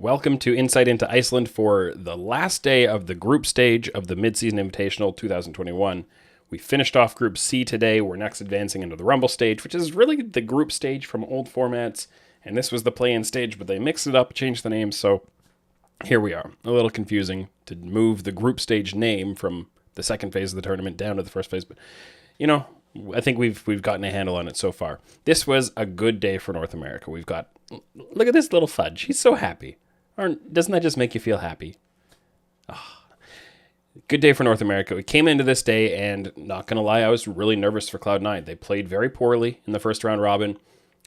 Welcome to Insight into Iceland for the last day of the group stage of the Mid-Season Invitational 2021. We finished off Group C today. We're next advancing into the Rumble stage, which is really the group stage from old formats. And this was the play-in stage, but they mixed it up, changed the name, so here we are. A little confusing to move the group stage name from the second phase of the tournament down to the first phase, but I think we've gotten a handle on it so far. This was a good day for North America. Look at this little fudge. He's so happy. Doesn't that just make you feel happy? Good day for North America. We came into this day, and not going to lie, I was really nervous for Cloud9. They played very poorly in the first round robin.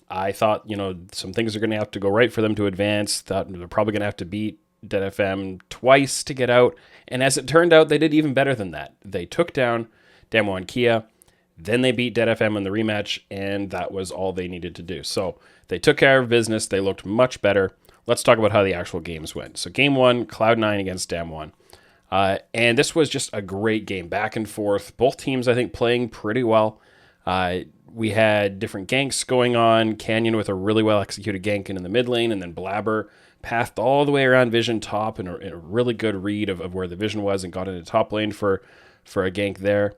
I thought, some things are going to have to go right for them to advance. Thought they're probably going to have to beat Dead FM twice to get out. And as it turned out, they did even better than that. They took down Damwon Kia. Then they beat Dead FM in the rematch, and that was all they needed to do. So they took care of business. They looked much better. Let's talk about how the actual games went. So game one, Cloud9 against Damwon. And this was just a great game, back and forth. Both teams, I think, playing pretty well. We had different ganks going on. Canyon with a really well-executed gank in the mid lane, and then Blabber pathed all the way around Vision top in a really good read of where the Vision was and got into top lane for a gank there.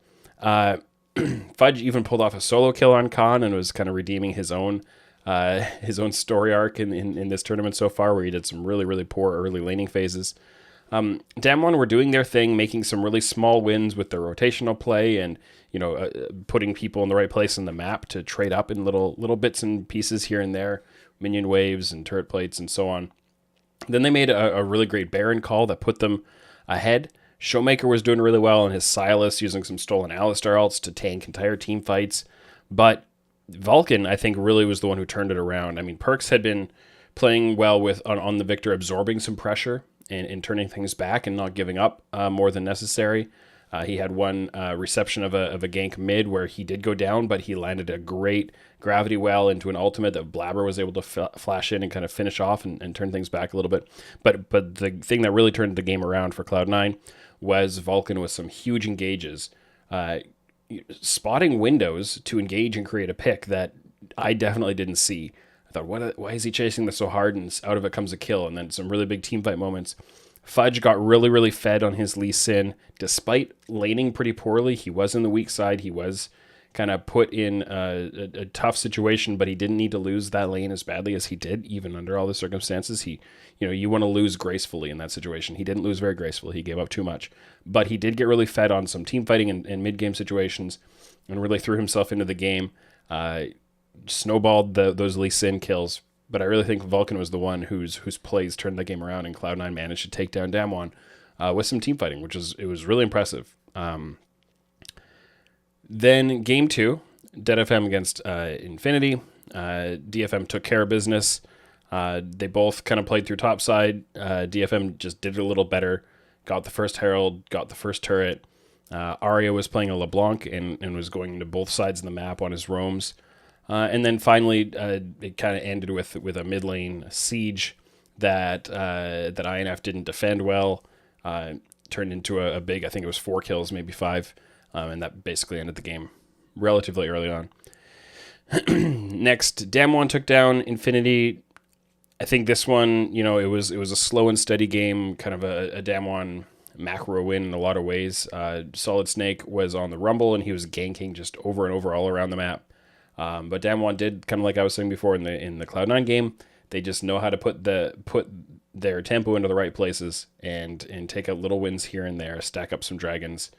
Fudge even pulled off a solo kill on Khan and was kind of redeeming his own story arc in this tournament so far, where he did some really, really poor early laning phases. Damwon were doing their thing, making some really small wins with their rotational play and, putting people in the right place on the map to trade up in little bits and pieces here and there, minion waves and turret plates and so on. Then they made a really great Baron call that put them ahead. Showmaker was doing really well on his Silas, using some stolen Alistar ults to tank entire team fights. But Vulcan, I think, really was the one who turned it around. I mean, Perks had been playing well with on the Victor, absorbing some pressure and turning things back and not giving up more than necessary. He had one reception of a gank mid where he did go down, but he landed a great gravity well into an ultimate that Blabber was able to flash in and kind of finish off and turn things back a little bit. But the thing that really turned the game around for Cloud9 was Vulcan with some huge engages, spotting windows to engage and create a pick that I definitely didn't see. I thought, why is he chasing this so hard? And out of it comes a kill, and then some really big team fight moments. Fudge got really, really fed on his Lee Sin. Despite laning pretty poorly, he was in the weak side. He was kind of put in a tough situation, but he didn't need to lose that lane as badly as he did, even under all the circumstances. You want to lose gracefully in that situation. He didn't lose very gracefully. He gave up too much. But he did get really fed on some team fighting and mid-game situations and really threw himself into the game. Snowballed those Lee Sin kills. But I really think Vulcan was the one whose plays turned the game around, and Cloud9 managed to take down Damwon with some team fighting, it was really impressive. Then game two, Dead FM against Infinity. DFM took care of business. They both kind of played through topside. DFM just did it a little better. Got the first Herald, got the first turret. Arya was playing a LeBlanc and was going to both sides of the map on his roams. And then finally, it kind of ended with a mid lane siege that INF didn't defend well. Turned into a big, I think it was 4 kills, maybe 5. And that basically ended the game relatively early on. Next, Damwon took down Infinity. I think this one, it was a slow and steady game, kind of a Damwon macro win in a lot of ways. Solid Snake was on the Rumble, and he was ganking just over and over all around the map. But Damwon did, kind of like I was saying before in the Cloud9 game, they just know how to put their tempo into the right places and take out little wins here and there, stack up some dragons.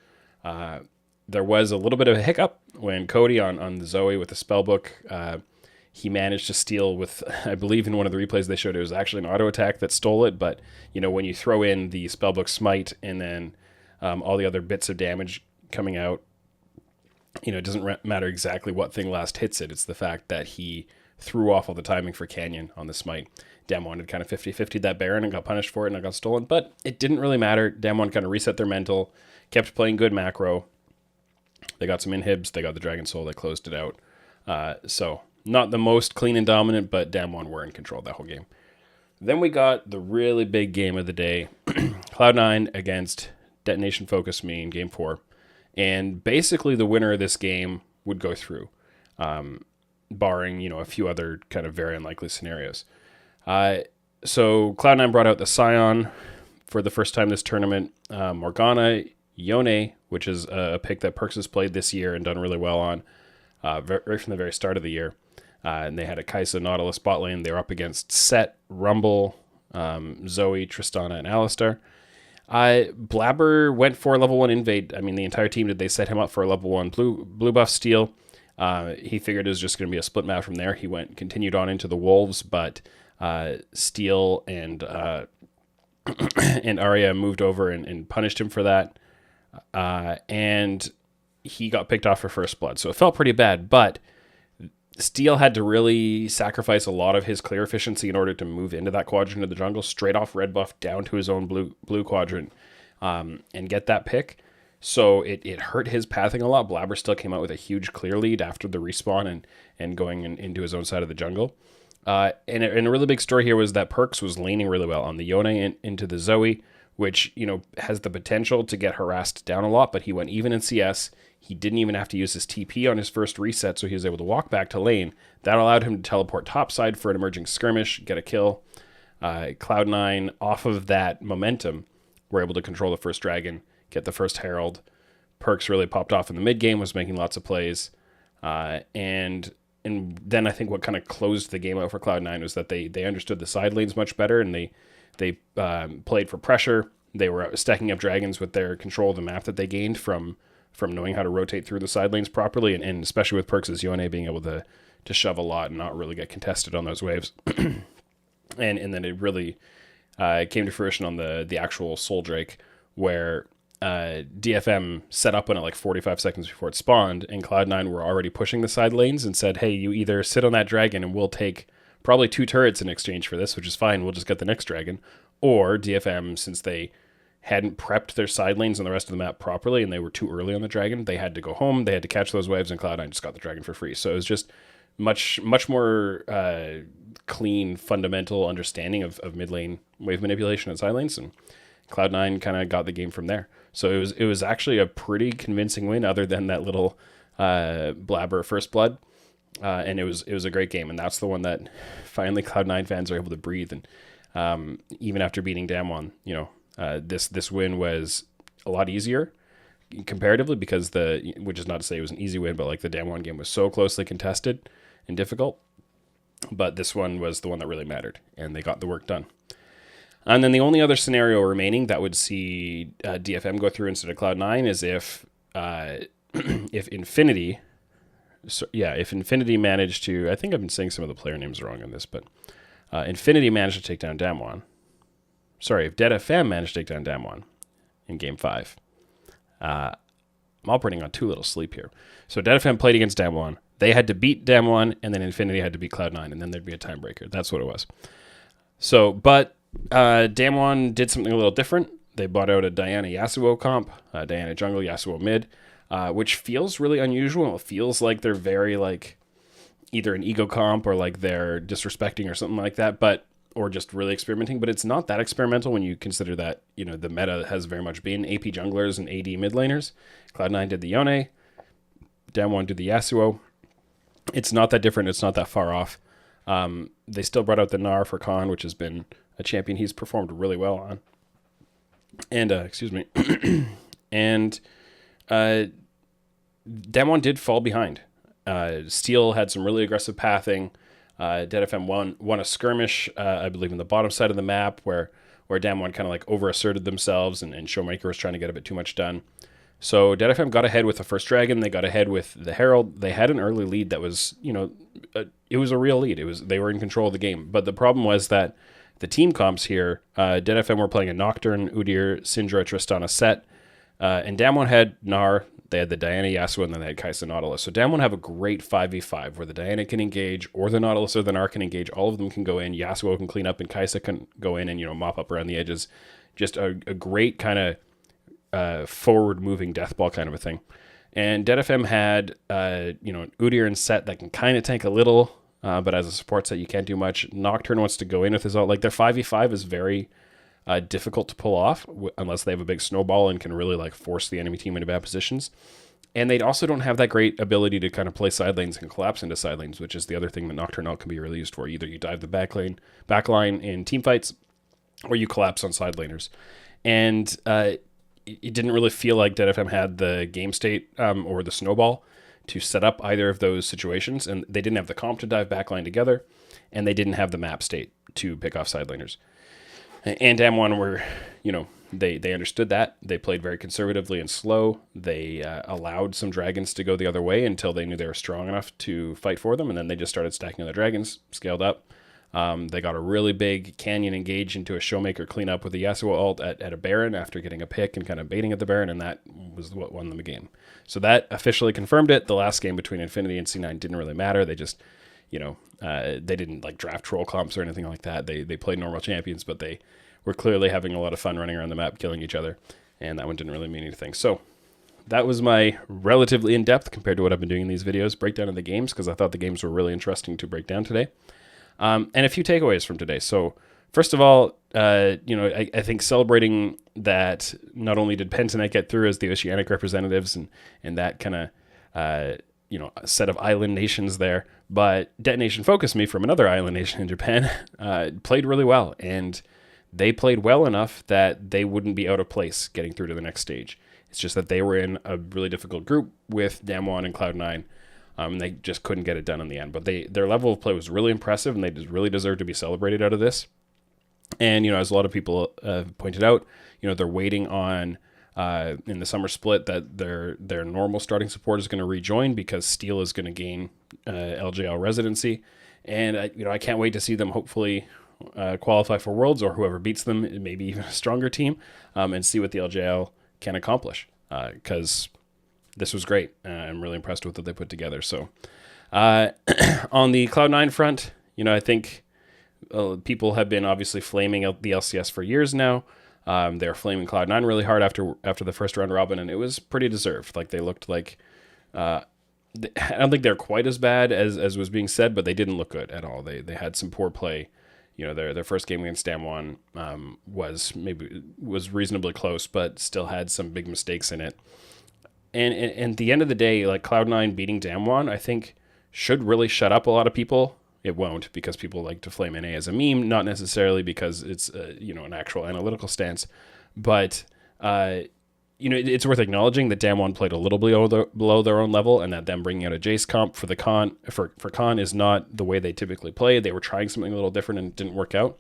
There was a little bit of a hiccup when Cody on the Zoe with the spellbook, he managed to steal with, I believe in one of the replays they showed, it was actually an auto attack that stole it. But, when you throw in the spellbook smite and then all the other bits of damage coming out, it doesn't matter exactly what thing last hits it. It's the fact that he threw off all the timing for Canyon on the smite. Damwon had kind of 50-50 that Baron and got punished for it and it got stolen. But it didn't really matter. Damwon kind of reset their mental, kept playing good macro. They got some inhibs. They got the Dragon Soul. They closed it out. So not the most clean and dominant, but Damwon were in control that whole game. Then we got the really big game of the day. Cloud9 against Detonation Focus Me in Game 4. And basically the winner of this game would go through, barring, a few other kind of very unlikely scenarios. So Cloud9 brought out the Scion for the first time this tournament. Morgana, Yone, which is a pick that Perks has played this year and done really well on, right from the very start of the year. And they had a Kai'Sa Nautilus bot lane. They were up against Set, Rumble, Zoe, Tristana, and Alistar. Blabber went for level 1 invade. I mean, the entire team, did they set him up for a level 1 blue buff steal? He figured it was just going to be a split map from there. He continued on into the Wolves, but Steel and and Arya moved over and punished him for that. And he got picked off for first blood. So it felt pretty bad, but Steel had to really sacrifice a lot of his clear efficiency in order to move into that quadrant of the jungle, straight off red buff down to his own blue quadrant, and get that pick. So it hurt his pathing a lot. Blabber still came out with a huge clear lead after the respawn and going into his own side of the jungle. And a really big story here was that Perks was laning really well on the Yone into the Zoe, which, has the potential to get harassed down a lot, but he went even in CS. He didn't even have to use his TP on his first reset, so he was able to walk back to lane. That allowed him to teleport topside for an emerging skirmish, get a kill. Cloud9, off of that momentum, were able to control the first dragon, get the first herald. Perks really popped off in the mid game, was making lots of plays. And then I think what kind of closed the game out for Cloud9 was that they understood the side lanes much better, and they played for pressure. They were stacking up dragons with their control of the map that they gained from knowing how to rotate through the side lanes properly, and especially with Perks' Yone being able to shove a lot and not really get contested on those waves. and then it really came to fruition on the actual Soul Drake, where DFM set up on it like 45 seconds before it spawned, and Cloud9 were already pushing the side lanes and said, hey, you either sit on that dragon and we'll take probably 2 turrets in exchange for this, which is fine, we'll just get the next dragon. Or DFM, since they hadn't prepped their side lanes and the rest of the map properly and they were too early on the dragon, they had to go home, they had to catch those waves, and Cloud9 just got the dragon for free. So it was just much more clean, fundamental understanding of mid lane wave manipulation and side lanes, and Cloud9 kind of got the game from there. So it was actually a pretty convincing win, other than that little Blabber first blood, and it was a great game, and that's the one that finally Cloud9 fans are able to breathe. And even after beating Damwon, this win was a lot easier comparatively, because which is not to say it was an easy win, but like the Damwon game was so closely contested and difficult. But this one was the one that really mattered, and they got the work done. And then the only other scenario remaining that would see DFM go through instead of Cloud9 is if Infinity, if Infinity managed to, I think I've been saying some of the player names wrong on this, but Infinity managed to take down Damwon. Sorry, if Dead FM managed to take down Damwon in Game 5. I'm operating on too little sleep here. So Dead FM played against Damwon. They had to beat Damwon, and then Infinity had to beat Cloud9, and then there'd be a tiebreaker. That's what it was. So, but Damwon did something a little different. They bought out a Diana Yasuo comp, Diana jungle, Yasuo mid, which feels really unusual. It feels like they're very either an ego comp or like they're disrespecting or something like that, or just really experimenting. But it's not that experimental when you consider that the meta has very much been AP junglers and AD mid laners. Cloud9 did the Yone, Damwon did the Yasuo. It's not that different. It's not that far off. They still brought out the Gnar for Khan, which has been a champion he's performed really well on. And, and Damwon did fall behind. Steel had some really aggressive pathing. Dead FM won a skirmish, I believe, in the bottom side of the map where Damwon kind of over-asserted themselves, and Showmaker was trying to get a bit too much done. So Dead FM got ahead with the first dragon. They got ahead with the Herald. They had an early lead that was, it was a real lead. They were in control of the game. But the problem was that the team comps here, Dead FM were playing a Nocturne, Udyr, Syndra, Tristana set, and Damwon had Gnar. They had the Diana Yasuo, and then they had Kai'Sa Nautilus. So Damwon have a great 5v5 where the Diana can engage, or the Nautilus or the Gnar can engage. All of them can go in. Yasuo can clean up, and Kai'Sa can go in and mop up around the edges. Just a great kind of forward-moving death ball kind of a thing. And Dead FM had Udyr and Set that can kind of tank a little, but as a support set you can't do much. Nocturne wants to go in with his ult. Their 5v5 is very difficult to pull off unless they have a big snowball and can really force the enemy team into bad positions. And they also don't have that great ability to kind of play side lanes and collapse into side lanes, which is the other thing that Nocturnal can be really used for. Either you dive the back line in team fights, or you collapse on side laners. And it didn't really feel like Dead FM had the game state or the snowball to set up either of those situations. And they didn't have the comp to dive backline together, and they didn't have the map state to pick off side laners. And Damwon were, they understood that. They played very conservatively and slow. They allowed some dragons to go the other way until they knew they were strong enough to fight for them, and then they just started stacking other dragons, scaled up. They got a really big Canyon engage into a Showmaker cleanup with a Yasuo ult at a Baron after getting a pick and kind of baiting at the Baron, and that was what won them the game. So that officially confirmed it. The last game between Infinity and C9 didn't really matter. They just, they didn't like draft troll comps or anything like that. They played normal champions, but they were clearly having a lot of fun running around the map, killing each other, and that one didn't really mean anything. So that was my relatively in-depth, compared to what I've been doing in these videos, breakdown of the games, because I thought the games were really interesting to break down today. And a few takeaways from today. So first of all, I think celebrating that not only did Pentanet get through as the Oceanic representatives and that kind of, set of island nations there, but Detonation Focus Me from another island nation in Japan played really well, and they played well enough that they wouldn't be out of place getting through to the next stage. It's just that they were in a really difficult group with Damwon and Cloud9. They just couldn't get it done in the end. But their level of play was really impressive, and they really deserve to be celebrated out of this. And, as a lot of people pointed out, they're waiting on, in the summer split, that their normal starting support is going to rejoin because Steel is going to gain LJL residency. And, I can't wait to see them hopefully qualify for Worlds, or whoever beats them, maybe even a stronger team, and see what the LJL can accomplish. Because this was great. I'm really impressed with what they put together. So on the Cloud9 front, I think people have been obviously flaming out the LCS for years now. They're flaming Cloud9 really hard after the first round robin, and it was pretty deserved. Like, they looked like I don't think they're quite as bad as was being said, but they didn't look good at all. They had some poor play. Their first game against Damwon was reasonably close, but still had some big mistakes in it. And at the end of the day, like, Cloud9 beating Damwon, I think, should really shut up a lot of people. It won't, because people like to flame NA as a meme, not necessarily because it's an actual analytical stance. But it's worth acknowledging that Damwon played a little below their own level, and that them bringing out a Jace comp for Con is not the way they typically play. They were trying something a little different and it didn't work out.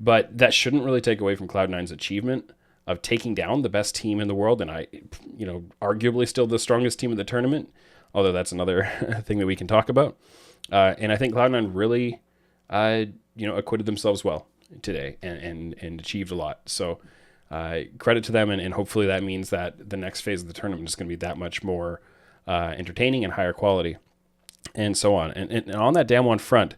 But that shouldn't really take away from Cloud9's achievement of taking down the best team in the world, and arguably still the strongest team in the tournament, although that's another thing that we can talk about. And I think Cloud9 really, acquitted themselves well today and achieved a lot. So credit to them, and hopefully that means that the next phase of the tournament is going to be that much more entertaining and higher quality, and so on. And on that Damwon front,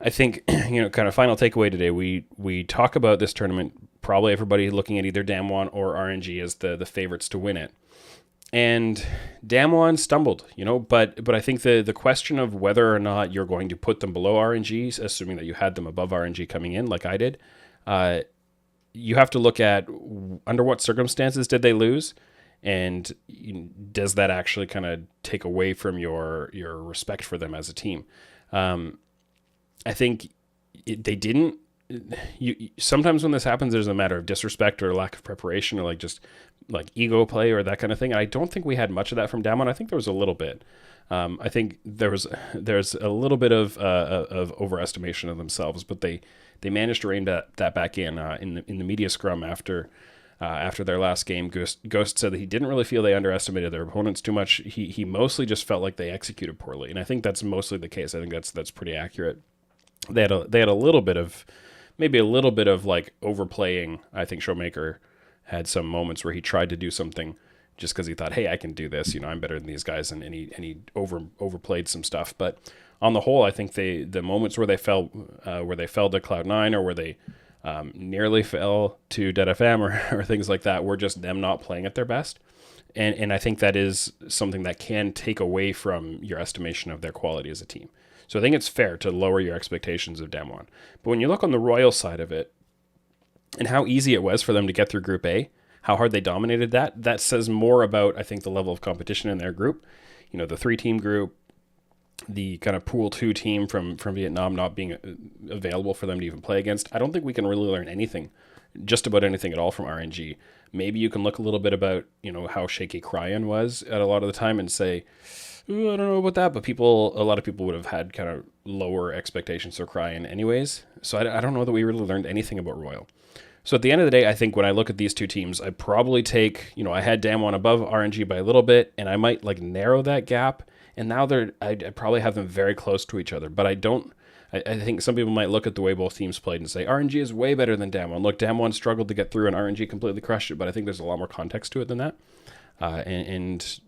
I think, kind of final takeaway today, we talk about this tournament, probably everybody looking at either Damwon or RNG as the favorites to win it. And Damwon stumbled, but I think the question of whether or not you're going to put them below RNG, assuming that you had them above RNG coming in, like I did, you have to look at under what circumstances did they lose, and does that actually kind of take away from your respect for them as a team? I think they didn't. Sometimes when this happens, there's a matter of disrespect or lack of preparation, or like just like ego play or that kind of thing. And I don't think we had much of that from Damwon. I think there was a little bit. I think there's a little bit of overestimation of themselves, but they managed to rein that back in the media scrum after their last game. Ghost said that he didn't really feel they underestimated their opponents too much. He mostly just felt like they executed poorly, and I think that's mostly the case. I think that's pretty accurate. They had a little bit of like overplaying. I think Showmaker had some moments where he tried to do something just because he thought, hey, I can do this. I'm better than these guys, and he overplayed some stuff. But on the whole, I think the moments where they fell to Cloud9, or where they nearly fell to Dead FM or things like that, were just them not playing at their best. And I think that is something that can take away from your estimation of their quality as a team. So I think it's fair to lower your expectations of Damwon. But when you look on the Royal side of it, and how easy it was for them to get through Group A, how hard they dominated that says more about, I think, the level of competition in their group. You know, the 3-team group, the kind of pool 2 team from Vietnam not being available for them to even play against. I don't think we can really learn anything, just about anything at all from RNG. Maybe you can look a little bit about, you know, how shaky Cryan was at a lot of the time and say, ooh, I don't know about that, but a lot of people would have had kind of lower expectations for Cryan anyways. So I don't know that we really learned anything about Royal. So at the end of the day, I think when I look at these two teams, I probably take, you know, I had Damwon above RNG by a little bit, and I might like narrow that gap. And now I probably have them very close to each other, but I don't. I think some people might look at the way both teams played and say RNG is way better than Damwon. Look, Damwon struggled to get through, and RNG completely crushed it. But I think there's a lot more context to it than that, and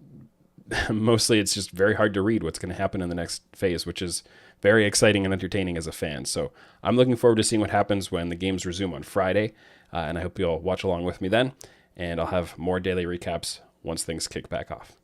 mostly it's just very hard to read what's going to happen in the next phase, which is very exciting and entertaining as a fan. So I'm looking forward to seeing what happens when the games resume on Friday, and I hope you'll watch along with me then, and I'll have more daily recaps once things kick back off.